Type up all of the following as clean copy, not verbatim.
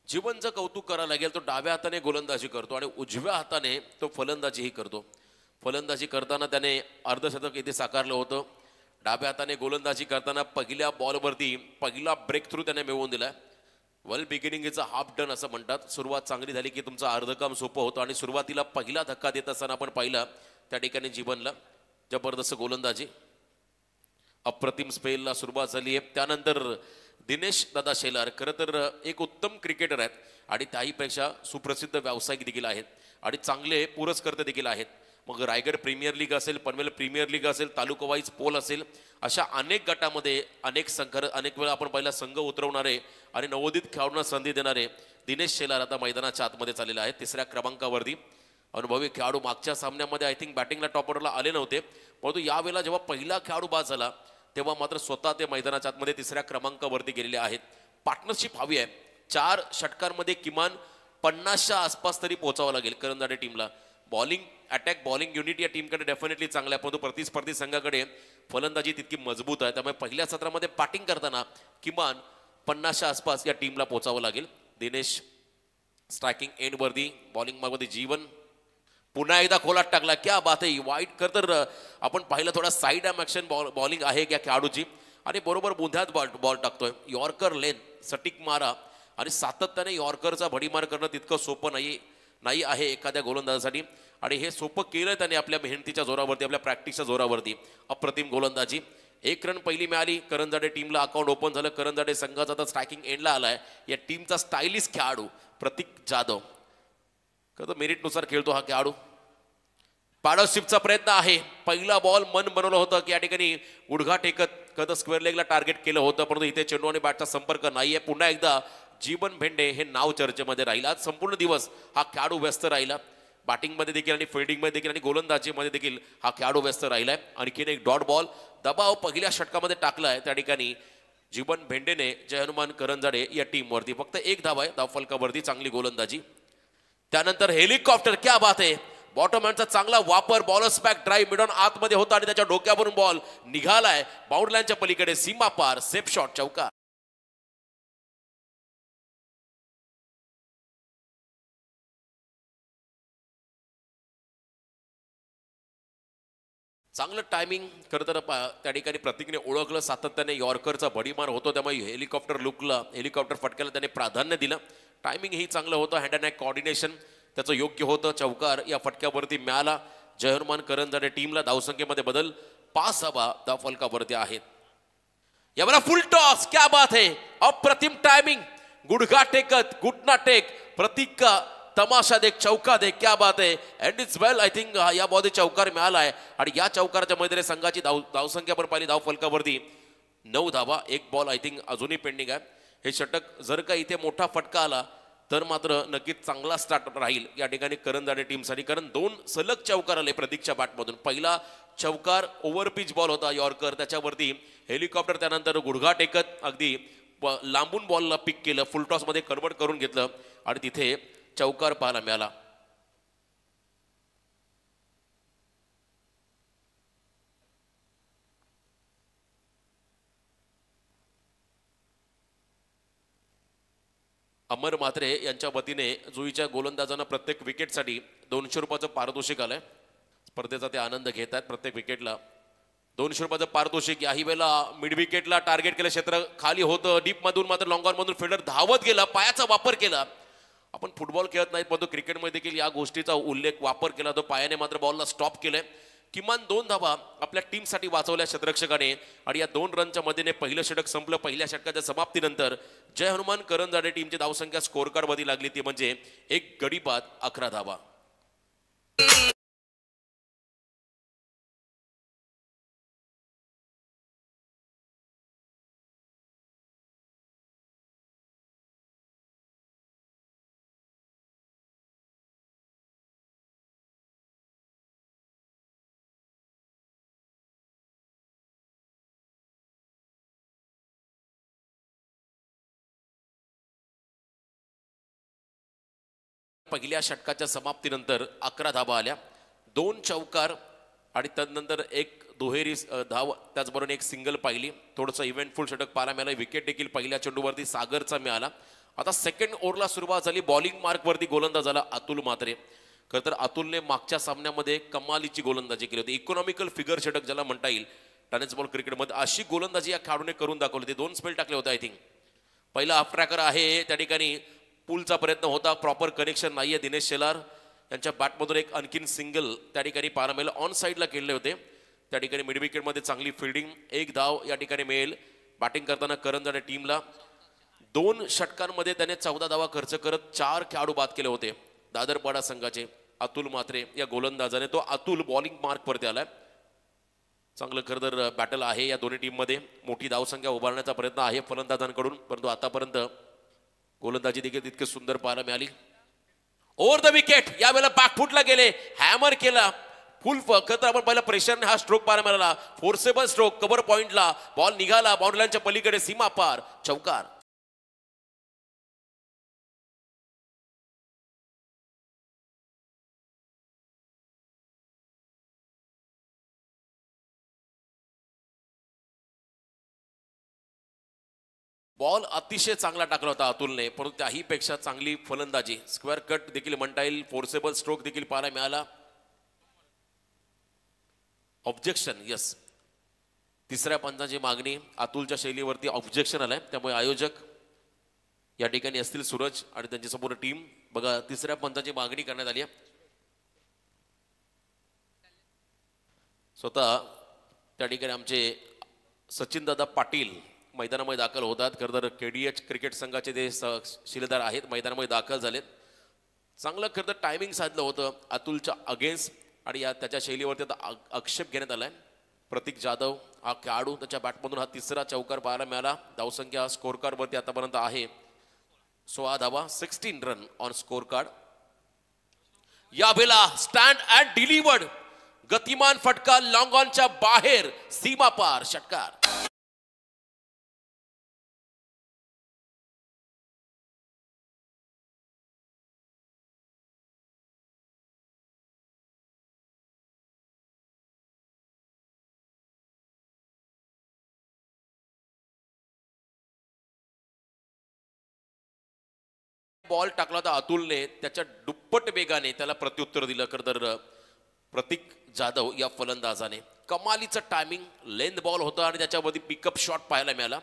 जीवनचं कौतुक करायला लागेल. तो डाव्या हाताने गोलंदाजी करतो आणि उजव्या हाताने तो फलंदाजीही करतो. फलंदाजी करताना त्याने अर्धशतक इथे साकारलं होतं. डाव्या हाताने गोलंदाजी करताना पहिल्या बॉलवरती पहिला ब्रेक थ्रू त्याने मिळवून दिलाय. Well beginning is a half done असं म्हणतात. सुरुवात चांगली झाली की तुमचं अर्धकाम सोपं होतं आणि सुरुवातीला पहिला धक्का देत असताना आपण पाहिलं त्या ठिकाणी जीवनला जबरदस्त गोलंदाजी, अप्रतिम स्पेलला सुरुवात झाली आहे. त्यानंतर दिनेश दादा शेलार खरं तर एक उत्तम क्रिकेटर आहेत आणि त्याहीपेक्षा सुप्रसिद्ध व्यावसायिक देखील आहेत आणि चांगले पुरस्कर्ते देखील आहेत. मग रायगड प्रीमियर लीग असेल, पनवेल प्रीमियर लीग असेल, तालुका वाईज पोल असेल, अशा अनेक गटामध्ये अनेक वेळा आपण पहिला संघ उतरवणारे आणि नवोदित खेळाडूंना संधी देणारे दिनेश शेलार आता मैदानाच्या आतमध्ये चाललेले आहेत. तिसऱ्या क्रमांकावरती अनुभवी खेळाडू. मागच्या सामन्यामध्ये आय थिंक बॅटिंगला टॉप ऑर्डरला आले नव्हते, परंतु यावेळेला जेव्हा पहिला खेळाडू बाद झाला तेव्हा मात्र स्वतः ते मैदानाच्या आतमध्ये तिसऱ्या क्रमांकावरती गेलेले आहेत. पार्टनरशिप हवी आहे. 4 षटकांमध्ये किमान 50च्या आसपास तरी पोहोचावं लागेल करंजाडे टीमला. बॉलिंग अटॅक बॉलिंग युनिट या टीमकडे डेफिनेटली चांगला आहे, परंतु प्रतिस्पर्धी संघाकडे फलंदाजी तितकी मजबूत आहे. त्यामुळे पहिल्या सत्रामध्ये बॅटिंग करताना किमान 50च्या आसपास या टीमला पोहोचावं लागेल. दिनेश स्ट्रायकिंग एंडवरती, बॉलिंग मध्ये जीवन पुन्हा एकदा खोलात टाकला. क्या बात आहे. वाईट कर तर आपण पाहिलं थोडा साईड आर्म ॲक्शन बॉलिंग आहे या खेळाडूची आणि बरोबर बुंध्यात बॉल टाकतोय. यॉर्कर लेन सटीक मारा आणि सातत्याने यॉर्करचा भडीमार करणं तितकं सोपं नाही आहे एखाद्या गोलंदाजासाठी आणि हे सोपं केलं त्याने आपल्या मेहनतीच्या जोरावरती, आपल्या प्रॅक्टिसच्या जोरावरती. अप्रतिम गोलंदाजी. 1 रन पहिली मिळाली. करंजाडे टीमला अकाउंट ओपन झालं. करंजाडे संघाचा आता स्ट्रायकिंग एंडला आलाय. या टीमचा स्टायलिश खेळाडू प्रतीक जाधव. कधी मेरिटनुसार खेळतो हा खेळाडू. पार्टनरशिपचा प्रयत्न आहे. पहिला बॉल मन बनवलं होतं की या ठिकाणी गुडघा टेकत कधी स्क्वेअर लेगला टार्गेट केलं होतं, परंतु इथे चेंडू आणि बॅटचा संपर्क नाहीये. पुन्हा एकदा जीवन भेंडे हे नाव चर्चेमध्ये राहिलं. आज संपूर्ण दिवस हा खेळाडू व्यस्त राहिला. बॅटिंगमध्ये देखील आणि फिल्डिंगमध्ये देखील आणि गोलंदाजीमध्ये देखील हा खेळाडू व्यस्त राहिलाय. आणखीन एक डॉट बॉल दबाव पहिल्या षटकामध्ये टाकलाय. त्या ठिकाणी जीवन भेंडेने जय हनुमान करंजाडे या टीमवरती फक्त 1 धाव आहे धावफलकावरती. चांगली गोलंदाजी. त्यानंतर हेलिकॉप्टर. क्या बात आहे. बॉटम हँडचा चांगला वापर. बॉलर्स बॅक ड्राईव्ह मिडॉन आतमध्ये होता आणि त्याच्या डोक्यावरून बॉल निघालाय बाउंड्री लाईनच्या पलीकडे. सीमा पार. Safe shot. चौका. चांगलं टायमिंग. खरं तर त्या ठिकाणी प्रतीकने ओळखलं. सातत्याने यॉर्करचा भडीमार होतो त्यामुळे हेलिकॉप्टर फटक्याला त्याने प्राधान्य दिलं. टायमिंग ही चांगलं होतं. हँड अँड नेक कोऑर्डिनेशन त्याचं योग्य होतं. चौकार या फटक्यावरती मिळाला. जय हनुमान करंजाडे टीमला धावसंख्येमध्ये बदल. 5 धावा धावफलकावरती आहेत. यावेळेला फुल टॉस. क्या बात है. अप्रतिम टायमिंग. गुडघा टेकत घुटना टेक प्रतीक का तमाशा देख, चौका देख. क्या बात है. End it's well. I think या बॉलमध्ये चौकार मिळालाय आणि या चौकाराच्या मध्ये संघाची धावसंख्या पण पाहिली धावफलकावरती 9 धावा. 1 बॉल आय थिंक अजूनही पेंडिंग आहे. हे षटक जर का इथे मोठा फटका आला तर मात्र नक्कीच चांगला स्टार्ट राहील या ठिकाणी करंजाडे टीमसाठी, कारण 2 सलग चौकार आले प्रतीकच्या बॅटमधून. पहिला चौकार ओव्हरपिच बॉल होता यॉर्कर, त्याच्यावरती हेलिकॉप्टर, त्यानंतर गुडघा टेकत अगदी लांबून बॉलला पिक केलं, फुलटॉस मध्ये कन्वर्ट करून घेतलं आणि तिथे चौकार पाहायला मिळाला. अमर म्हात्रे यांच्या वतीने जुईच्या गोलंदाजांना प्रत्येक विकेटसाठी 200 रुपयाचं पारितोषिक आलंय. स्पर्धेचा ते आनंद घेत आहेत. प्रत्येक विकेटला 200 रुपयाचं पारितोषिक. याही वेळेला मिड विकेटला टार्गेट केलं, क्षेत्र खाली होतं, डीप मधून मात्र लॉंग ऑन मधून फिल्डर धावत गेला, पायाचा वापर केला. आपण फुटबॉल खेळत नाहीत परंतु क्रिकेटमध्ये देखील या गोष्टीचा वापर केला. तो पायाने मात्र बॉलला स्टॉप केलंय. किमान 2 धावा आपल्या टीमसाठी वाचवल्या क्षेत्ररक्षकाने आणि या 2 रनच्या मदतीने पहिलं षटक संपलं. पहिल्या षटकाच्या समाप्तीनंतर जय हनुमान करंजाडे टीमची धावसंख्या स्कोर कार्ड मध्ये लागली, ती म्हणजे 1 गडी बाद 11 धावा. पहिल्या षटकाच्या समाप्तीनंतर 11 धावा आल्या, 2 चौकार आणि त्यानंतर 1 दुहेरी धाव, त्याचबरोबर 1 सिंगल पाहिली. थोडंसं इव्हेंटफुल षटक पाहायला मिळालं. विकेट देखील पहिल्या चेंडूवरती सागरचा मिळाला. आता सेकंड ओव्हरला सुरुवात झाली. बॉलिंग मार्कवरती गोलंदाज झाला अतुल म्हात्रे. खरं तर अतुलने मागच्या सामन्यामध्ये कमालीची गोलंदाजी केली होती. इकॉनॉमिकल फिगर षटक ज्याला म्हणता येईल टेनिस बॉल क्रिकेटमध्ये, अशी गोलंदाजी या खेळाडूने करून दाखवली होती. 2 स्पेल टाकले होते आय थिंक. पहिला हाफ ट्रॅकर आहे, त्या ठिकाणी पुलचा प्रयत्न होता, प्रॉपर कनेक्शन नाहीये. दिनेश शेलार यांच्या बॅटमधून एक आणखीन सिंगल त्या ठिकाणी पाहायला मिळेल. ऑन साईडला खेळले होते त्या ठिकाणी. मिड विकेटमध्ये चांगली फिल्डिंग, एक धाव या ठिकाणी मिळेल. बॅटिंग करताना करंजाडे टीमला 2 षटकांमध्ये त्याने 14 धावा खर्च करत 4 खेळाडू बाद केले होते. दादरपाडा संघाचे अतुल म्हात्रे या गोलंदाजाने. तो अतुल बॉलिंग मार्कवरती आलाय. चांगलं खरं तर बॅटल आहे या दोन्ही टीममध्ये. मोठी धावसंख्या उभारण्याचा प्रयत्न आहे फलंदाजांकडून, परंतु आतापर्यंत गोलंदाजी देखील तितके सुंदर पाहायला मिळाली. ओव्हर द विकेट यावेळेला बॅकफुटला गेले, हॅमर केला फुल. खरं आपण पहिला प्रेशरने हा स्ट्रोक पाहायला मिळाला. फोर्सेबल स्ट्रोक, कव्हर पॉइंटला बॉल निघाला, बाउंड्री लाईनच्या पलीकडे, सीमा पार, चौकार. बॉल अतिशय चांगला टाकला होता अतुलने, परंतु त्याही पेक्षा चांगली फलंदाजी, स्क्वेअर कट देखील म्हणता येईल, फोर्सेबल स्ट्रोक देखील पाहायला मिळाला. ऑब्जेक्शन, यस, तिसऱ्या पंचाची मागणी. अतुलच्या शैलीवरती ऑब्जेक्शन आलाय, त्यामुळे आयोजक या ठिकाणी असतील सूरज आणि त्यांची संपूर्ण टीम. बघा, तिसऱ्या पंचाची मागणी करण्यात आली आहे. स्वतः त्या ठिकाणी आमचे सचिन दादा पाटील मैदानामध्ये दाखल होतात. खरं तर KDH क्रिकेट संघाचे ते शिलेदार आहेत, मैदानामध्ये दाखल झालेत. चांगलं खरं तर टायमिंग साधलं होतं अतुलच्या अगेन्स्ट, आणि या त्याच्या शैलीवरती आता आक्षेप घेण्यात आलाय. प्रतीक जाधव हा खेळाडू, त्याच्या बॅटमधून हा तिसरा चौकार पाहायला मिळाला. धावसंख्या स्कोर कार्डवरती आतापर्यंत आहे 16 धावा, 16 रन ऑन स्कोर कार्ड. या बेला स्टँड अँड डिलिव्हर्ड, गतिमान फटका लॉंग ऑनच्या बाहेर, सीमा पार, षटकार. बॉल टाकला होता अतुलने, त्याच्या दुप्पट वेगाने त्याला प्रत्युत्तर दिलं खरं तर प्रतीक जाधव या फलंदाजाने. कमालीचं टायमिंग, लेंथ बॉल होता आणि त्याच्यामध्ये पिकअप शॉट पाहायला मिळाला.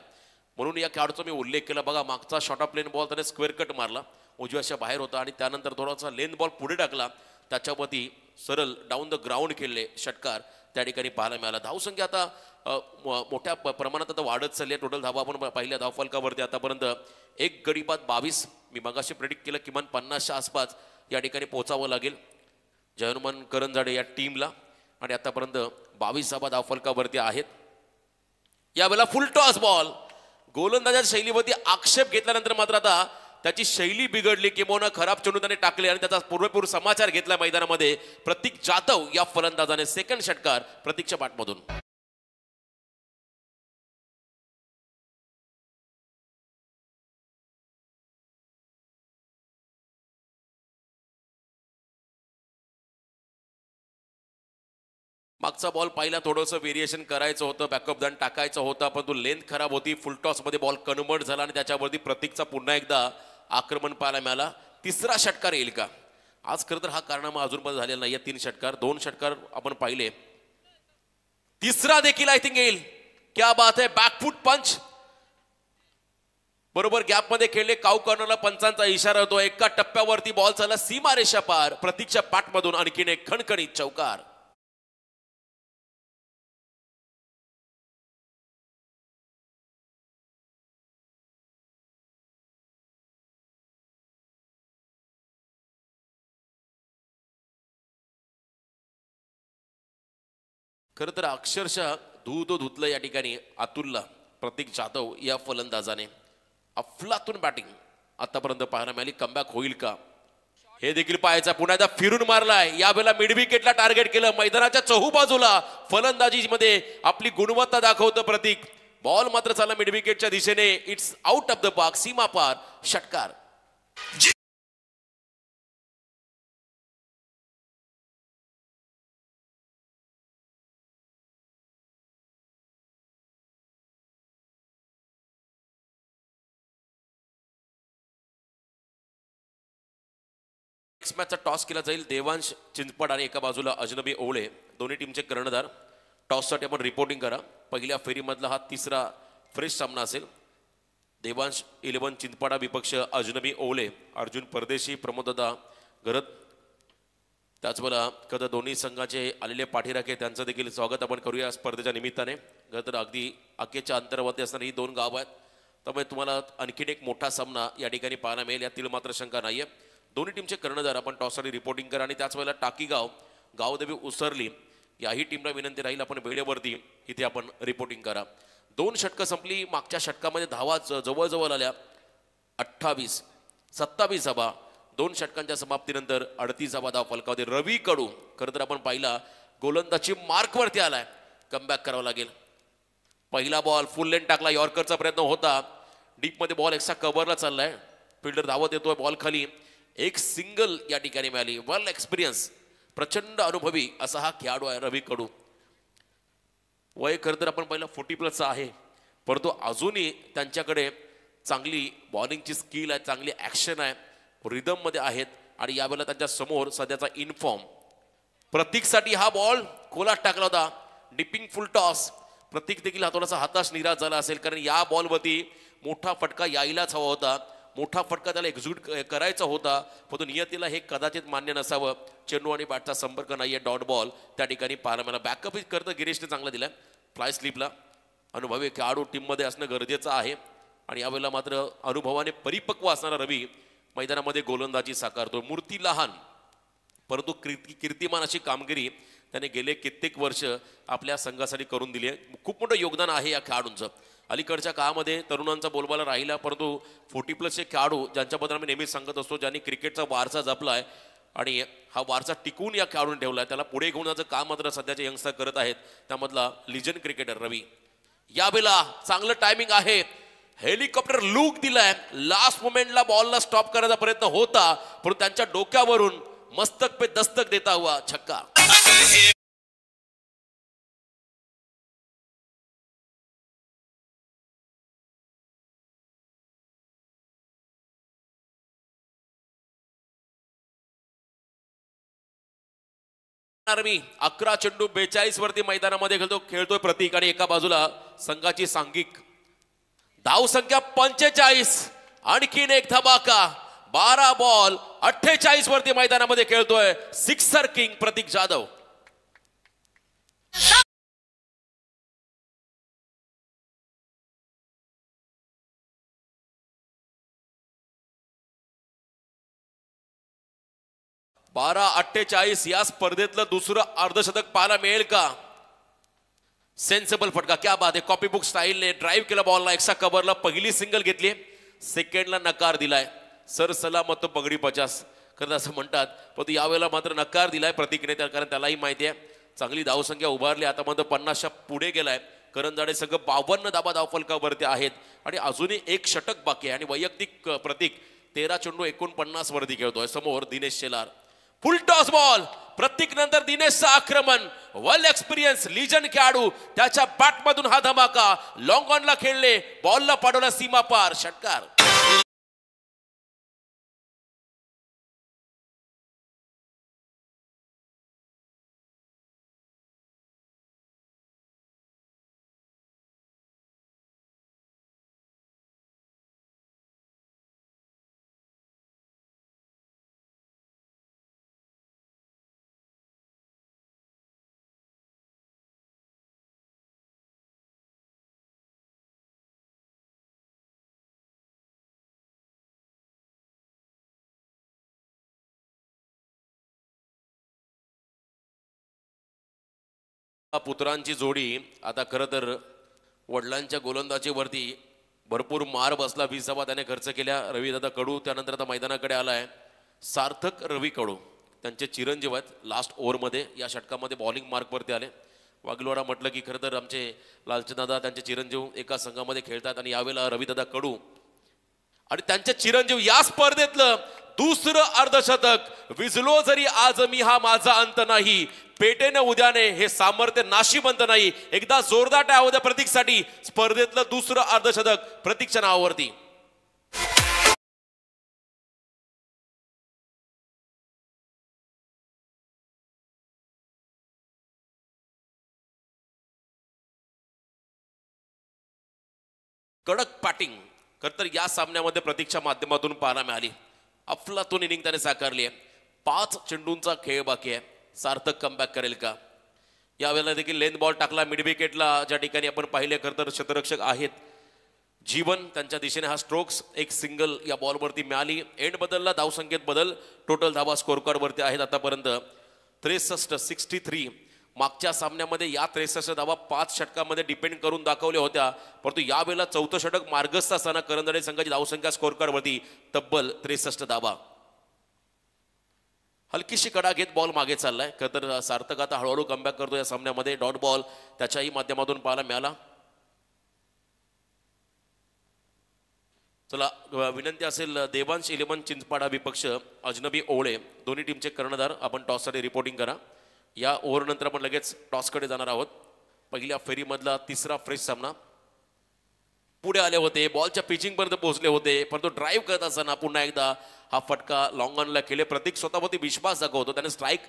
म्हणून या खेळाडूचा मी उल्लेख केला. बघा, मागचा शॉट ऑफ लेन बॉल त्याने स्क्वेअर कट मारला, उजव्याच्या बाहेर होता, आणि त्यानंतर थोडासा लेंथ बॉल पुढे टाकला, त्याच्यावरती सरळ डाऊन द ग्राउंड खेळले, षटकार त्या ठिकाणी पाहायला मिळाला. धावसंख्या आता मोठ्या प्रमाणात आता वाढत चालली आहे. टोटल धावा आपण पहिल्या धावफलकावरती आतापर्यंत एक गडी बाद 22. मी मगाशी प्रेडिक्ट केलं किमान 50च्या आसपास या ठिकाणी पोहोचावं लागेल जयनुमान करंजाडे या टीमला, आणि आतापर्यंत 22 धावा धावफलकावरती आहेत. यावेळेला फुल टॉस बॉल, गोलंदाजाच्या शैलीवरती आक्षेप घेतल्यानंतर मात्र आता त्याची शैली बिघडली, किंवा खराब चेंडू त्याने टाकले, आणि त्याचा पूर्वपूर्व समाचार घेतला मैदानामध्ये. प्रतीक जाधव या फलंदाजाने सेकंड षटकार प्रतीकच्या बॅटमधून. मागचा बॉल पाहिला, थोडंसं व्हेरिएशन करायचं होतं, बॅकअप धन टाकायचं होता, परंतु लेंथ खराब होती. फुल टॉस मध्ये बॉल कन्वर्ट झाला आणि त्याच्यावरती प्रतीकचा पुन्हा एकदा आक्रमण पाहायला मिळाला. तिसरा षटकार येईल का? आज खरं तर हा कारनामा अजूनपर्यंत झालेला नाहीये. 3 षटकार, 2 षटकार आपण पाहिले, तिसरा देखील आय थिंक येईल. क्या बात आहे, बॅकफुट पंच, बरोबर गॅप मध्ये खेळले. काऊ कॉर्नरला पंचांचा इशारा होतो. एका टप्प्यावरती बॉल चालला सीमारेषा पार, प्रतीकच्या बॅटमधून आणखीन एक खणखणीत चौकार. खरं तर अक्षरशः धू धुतलं या ठिकाणी अतुलला प्रतीक जाधव या फलंदाजाने. अफलातून बॅटिंग आतापर्यंत पाहायला मिळाली. कमबॅक होईल का हे देखील पाहायचं. पुन्हा एकदा फिरून मारलाय, यावेळेला मिड विकेटला टार्गेट केलं. मैदानाच्या चहूबाजूला फलंदाजी मध्ये आपली गुणवत्ता दाखवतं प्रतीक. बॉल मात्र चालला मिड विकेटच्या दिशेने. It's out of the park, सीमा पार, षटकार. नेक्स्ट मॅचचा टॉस केला जाईल. देवांश चिंचपड आणि एका बाजूला अजनबी ओवळे दोन्ही टीमचे कर्णधार. टॉससाठी आपण रिपोर्टिंग करा. पहिल्या फेरीमधला हा तिसरा फ्रेश सामना असेल. देवांश 11 चिंचपाडा विपक्ष अजनबी ओवळे, अर्जुन परदेशी, प्रमोददा गरत. त्याचबरोबर कदा दोन्ही संघाचे आलेले पाठीराखे त्यांचं देखील स्वागत आपण करूया स्पर्धेच्या निमित्ताने. तर अगदी अखेरच्या अंतरावरती असणारी ही दोन गाव आहेत, त्यामुळे तुम्हाला आणखीन एक मोठा सामना या ठिकाणी पाहायला मिळेल यातील मात्र शंका नाहीये. दोन्ही टीमचे कर्णधार आपण टॉससाठी रिपोर्टिंग करा आणि त्याच वेळेला टाकीगाव, गावदेवी उसरली याही टीमला विनंती राहील आपण वेळेवरती इथे आपण रिपोर्टिंग करा. 2 षटकं संपली. मागच्या षटकामध्ये धावा जवळजवळ आल्या 28, 27 धावा. 2 षटकांच्या समाप्तीनंतर 38 धावा फलकावते. रवी कडू खरं तर आपण पाहिला गोलंदाजी मार्कवरती आलाय, कमबॅक करावं लागेल. पहिला बॉल फुल लेन टाकला, यॉर्करचा प्रयत्न होता, डीपमध्ये बॉल एक्स्ट्रा कव्हरला चाललाय, फिल्डर धावत येतोय, बॉल खाली, एक सिंगल या ठिकाणी मिळाली. वेल एक्सपिरियन्स, प्रचंड अनुभवी असा हा खेळाडू आहे रवी कडू. वय खरं तर आपण पहिला 40+ आहे, परंतु अजूनही त्यांच्याकडे चांगली बॉलिंगची स्किल आहे, चांगली ऍक्शन आहे, रिदम मध्ये आहेत. आणि यावेळेला त्यांच्या समोर सध्याचा इनफॉर्म प्रतीकसाठी हा बॉल खोलात टाकला होता, डिपिंग फुल टॉस. प्रतीक देखील हा थोडासा हताश निराश झाला असेल, कारण या बॉलवरती मोठा फटका यायलाच हवा होता, मोठा फटका त्याला एक्झिक्यूट करायचा होता, परंतु नियतीला हे कदाचित मान्य नसावं. चेंडू आणि बॅटचा संपर्क नाहीये, डॉट बॉल त्या ठिकाणी पाहायला मिळाला. बॅकअप करता गिरीशने चांगला दिलाय, फ्लाय स्लिपला. अनुभवी खेळाडू टीममध्ये असणं गरजेचं आहे आणि यावेळेला मात्र अनुभवाने परिपक्व असणारा रवी मैदानामध्ये गोलंदाजी साकारतो. मूर्ती लहान परंतु कीर्तिमान अशी कामगिरी त्याने गेले कित्येक वर्ष आपल्या संघासाठी करून दिली आहे. खूप मोठं योगदान आहे या खेळाडूंचं. अलीकडच्या काळामध्ये तरुणांचा बोलबाला राहिला, परंतु 40+ खेळाडू ज्यांच्याबद्दल आम्ही नेहमीच सांगत असतो, ज्यांनी क्रिकेटचा वारसा जपलाय आणि हा वारसा टिकून या खेळाडूने ठेवलाय, त्याला पुढे घेऊन जायचं काम मात्र सध्याचे यंगस्टर करत आहेत. त्यामधला लिजंड क्रिकेटर रवी. यावेळेला चांगलं टायमिंग आहे, हेलिकॉप्टर लूक दिलाय, लास्ट मोमेंटला बॉलला स्टॉप करायचा प्रयत्न होता, परंतु त्यांच्या डोक्यावरून मस्तक पे दस्तक देता हुआ छक्का. आर्मी 11 चेंडू 42 वरती मैदानामध्ये खेळतोय प्रतीक आणि एका बाजूला संघाची सांघिक धाव संख्या 45. आणखीन एक धमाका, 12 बॉल 48 वरती मैदानामध्ये खेळतोय सिक्सर किंग प्रतीक जाधव. बारा 48 या स्पर्धेतलं दुसरं अर्धशतक पाहायला मिळेल का? सेन्सेबल फटका, क्या बात आहे. कॉपी बुक स्टाईलने ड्राईव्ह केला बॉलला, एक्स्ट्रा कव्हरला पहिली सिंगल घेतली, सेकंडला नकार दिलाय. सर सलामत पगडी 50 खरं असं म्हणतात, पण यावेळेला मात्र नकार दिलाय प्रतीकने, कारण त्यालाही माहिती आहे चांगली धावसंख्या उभारली. आता मात्र 50च्या पुढे गेलाय. करंजाडे संघ 52 धाबा धावफलकावरती आहेत आणि अजूनही एक षटक बाकी आहे आणि वैयक्तिक प्रतीक 13 चेंडू 49 वरती खेळतोय. समोर Dinesh Shelar, full toss ball, Prateek नंतर दिनेशचं आक्रमण. वेल एक्सपिरियन्स लिजंड खेळाडू, त्याच्या बॅट मधून हा धमाका, लॉंग ऑनला खेळले, बॉलला पाडवला सीमा पार, षटकार. पुत्रांची जोडी आता खरं तर वडिलांच्या गोलंदाजीवरती भरपूर मार बसला. 20 धावा त्याने खर्च केल्या. रवीदादा कडू त्यानंतर आता मैदानाकडे आलाय सार्थक रवी कडू, त्यांचे चिरंजीव आहेत. लास्ट ओव्हरमध्ये या षटकामध्ये बॉलिंग मार्कवरती आले. वाघलोडा म्हटलं की खरं तर आमचे लालचंदादा त्यांचे चिरंजीव एका संघामध्ये खेळतात आणि यावेळेला रवीदादा कडू आणि त्यांचे चिरंजीव या स्पर्धेतलं दुसरं अर्धशतक. विझलो जरी आज मी हा माझा अंत नाही, पेटेने उद्याने हे सामर्थ्य नाशिवंत नाही. एकदा जोरदार टाळ्या होत्या प्रतीकसाठी. स्पर्धेतलं दुसरं अर्धशतक प्रतीकच्या नावावरती. कडक बॅटिंग खर तर या सामन्यामध्ये प्रतीकच्या माध्यमातून पाहायला मिळाली. अफलातून इनिंग त्याने साकारली आहे. 5 चेंडूंचा खेळ बाकी आहे. सार्थक कमबॅक करेल का? यावेळेला देखील लेंथ बॉल टाकला मिड विकेटला, ज्या ठिकाणी आपण पाहिले खरं तर क्षेत्ररक्षक आहेत जीवन, त्यांच्या दिशेने हा स्ट्रोक्स, एक सिंगल या बॉलवरती मिळाली. एंड बदलला, धावसंख्येत बदल, टोटल धावा स्कोर कार्ड वरती आहेत आतापर्यंत 63. मागच्या सामन्यामध्ये या 63 धावा 5 षटकामध्ये डिपेंड करून दाखवल्या होत्या, परंतु यावेळेला 4थं षटक मार्गस्थ असताना करंदळे संघाची धावसंख्या स्कोर कार्ड वरती तब्बल 63 धावा. हलकीशी कडा घेत बॉल मागे चाललाय. खरं तर सार्थक आता हळूहळू कमबॅक करतो या सामन्यामध्ये. डॉट बॉल त्याच्याही माध्यमातून पाहायला मिळाला. चला विनंती असेल, देवांश इलेव्हन चिंचपाडा विपक्ष अजनबी ओवळे, दोन्ही टीमचे कर्णधार आपण टॉससाठी रिपोर्टिंग करा. या ओव्हरनंतर आपण लगेच टॉसकडे जाणार आहोत. पहिल्या फेरीमधला तिसरा फ्रेश सामना. पुढे आले होते, बॉलच्या पिचिंग पर्यंत पोहोचले होते, परंतु ड्राईव्ह करत असताना पुन्हा एकदा हा फटका लॉंग ऑनला केले. प्रतीक स्वतःवरती विश्वास दाखवतो, त्याने स्ट्राईक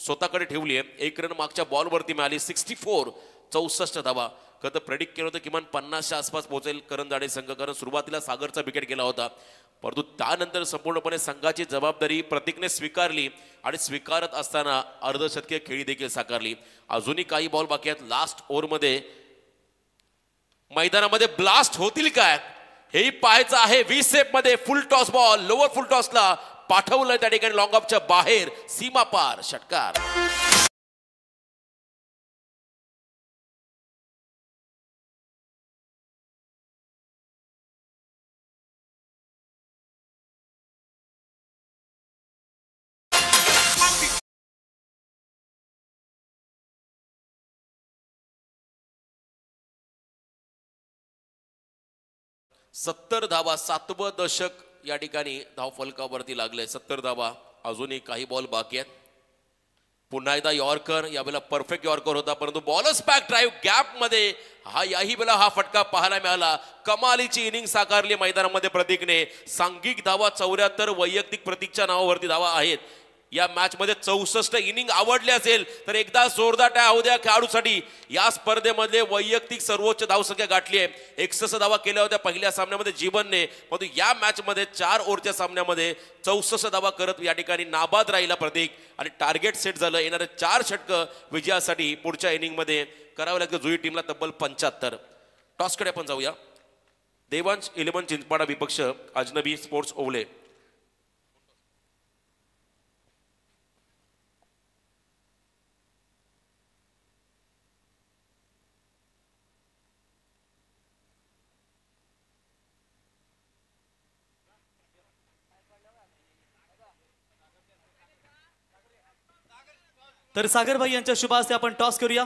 स्वतःकडे ठेवली आहे. 1 रन मागच्या बॉलवरती मिळाली. 64 धावा. खरं तर प्रेडिक्ट केलं होतं किमान 50च्या आसपास पोहोचेल करंजाडे संघ, कारण सुरुवातीला सागरचा विकेट गेला होता, परंतु त्यानंतर संपूर्णपणे संघाची जबाबदारी प्रतीकने स्वीकारली आणि स्वीकारत असताना अर्धशतकीय खेळी देखील साकारली. अजूनही काही बॉल बाकी आहेत. लास्ट ओव्हरमध्ये मैदानामध्ये ब्लास्ट होतील काय हेही पाहायचं आहे. 20 सेपमध्ये full toss ball lower full टॉसला पाठवलं, त्या ठिकाणी लॉंग ऑफच्या बाहेर सीमा पार षटकार. सत्तर धावा, 7वं दशक या ठिकाणी धाव फलकावरती लागले. 70 धावा, अजूनही काही बॉल बाकी आहेत. पुन्हा एकदा यॉर्कर, यावेळेला परफेक्ट यॉर्कर होता, परंतु बॉलर्स बॅक ड्राईव्ह गॅप मध्ये याही वेळेला हा फटका पाहायला मिळाला. कमालीची इनिंग साकारली मैदानामध्ये प्रतीकने. सांघिक धावा 74, वैयक्तिक प्रतीकच्या नावावरती धावा आहेत. या मॅच मध्ये 64 इनिंग आवडले असेल तर एकदा जोरदार टाळ्या होऊ द्या खेळाडूसाठी. या स्पर्धेमध्ये वैयक्तिक सर्वोच्च धावसंख्या गाठली आहे. 61 धावा केल्या होत्या पहिल्या सामन्यामध्ये जीवनने, परंतु या मॅच मध्ये 4 ओव्हरच्या सामन्यामध्ये 64 धावा करत या ठिकाणी नाबाद राहिला प्रतीक आणि टार्गेट सेट झालं. येणारे 4 षटकं विजयासाठी पुढच्या इनिंग मध्ये करावं लागतं जुई टीमला तब्बल 75. टॉसकडे आपण जाऊया. देवांश इलेव्हन चिंचपाडा विपक्ष अजनबी स्पोर्ट्स ओवले. तर सागर भाई यांच्या शुभ हस्ते आपण टॉस करूया.